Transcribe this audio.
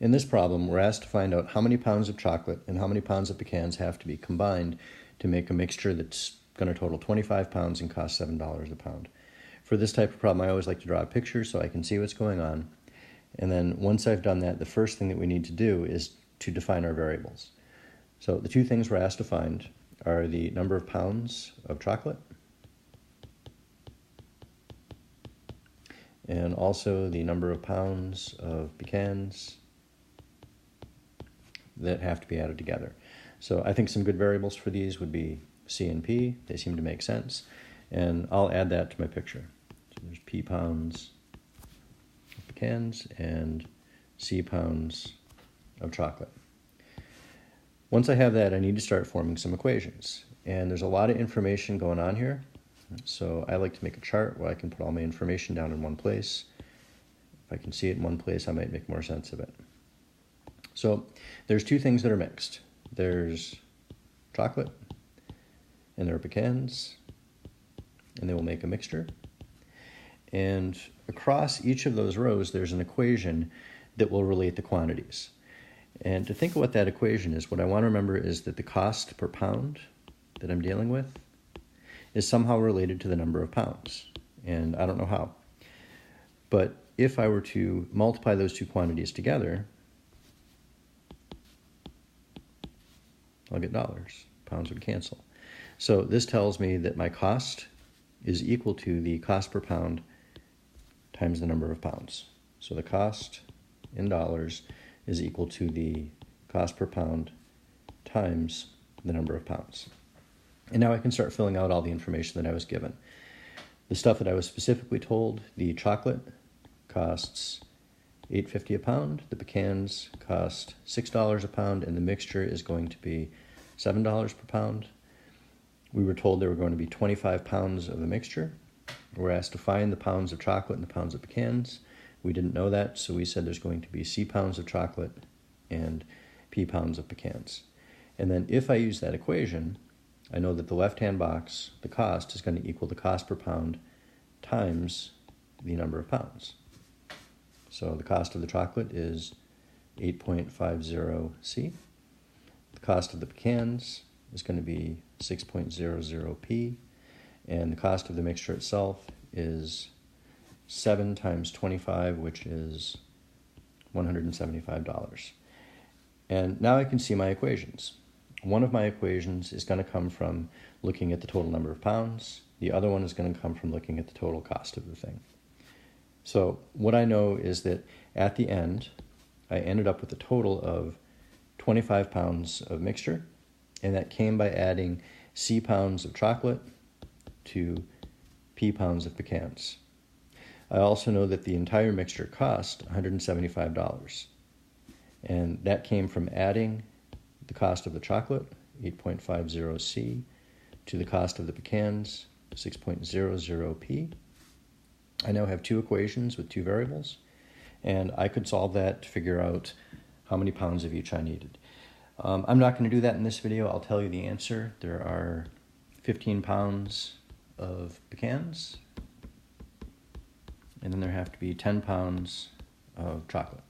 In this problem, we're asked to find out how many pounds of chocolate and how many pounds of pecans have to be combined to make a mixture that's going to total 25 pounds and cost $7 a pound. For this type of problem, I always like to draw a picture so I can see what's going on. And then once I've done that, the first thing that we need to do is to define our variables. So the two things we're asked to find are the number of pounds of chocolate and also the number of pounds of pecans that have to be added together. So I think some good variables for these would be C and P. They seem to make sense. And I'll add that to my picture. So there's P pounds of pecans and C pounds of chocolate. Once I have that, I need to start forming some equations. And there's a lot of information going on here. So I like to make a chart where I can put all my information down in one place. If I can see it in one place, I might make more sense of it. So there's two things that are mixed. There's chocolate and there are pecans, and they will make a mixture. And across each of those rows, there's an equation that will relate the quantities. And to think of what that equation is, what I want to remember is that the cost per pound that I'm dealing with is somehow related to the number of pounds. And I don't know how. But if I were to multiply those two quantities together, I'll get dollars. Pounds would cancel. So this tells me that my cost is equal to the cost per pound times the number of pounds. So the cost in dollars is equal to the cost per pound times the number of pounds. And now I can start filling out all the information that I was given. The stuff that I was specifically told, the chocolate costs $8.50 a pound, the pecans cost $6 a pound, and the mixture is going to be $7 per pound. We were told there were going to be 25 pounds of the mixture. We're asked to find the pounds of chocolate and the pounds of pecans. We didn't know that, so we said there's going to be C pounds of chocolate and P pounds of pecans. And then if I use that equation, I know that the left-hand box, the cost, is going to equal the cost per pound times the number of pounds. So the cost of the chocolate is 8.50 C. The cost of the pecans is going to be 6.00 P. And the cost of the mixture itself is 7 times 25, which is $175. And now I can see my equations. One of my equations is going to come from looking at the total number of pounds. The other one is going to come from looking at the total cost of the thing. So what I know is that at the end, I ended up with a total of 25 pounds of mixture, and that came by adding C pounds of chocolate to P pounds of pecans. I also know that the entire mixture cost $175, and that came from adding the cost of the chocolate, 8.50 C, to the cost of the pecans, 6.00 P. I now have two equations with two variables, and I could solve that to figure out how many pounds of each I needed. I'm not going to do that in this video. I'll tell you the answer. There are 15 pounds of pecans, and then there have to be 10 pounds of chocolate.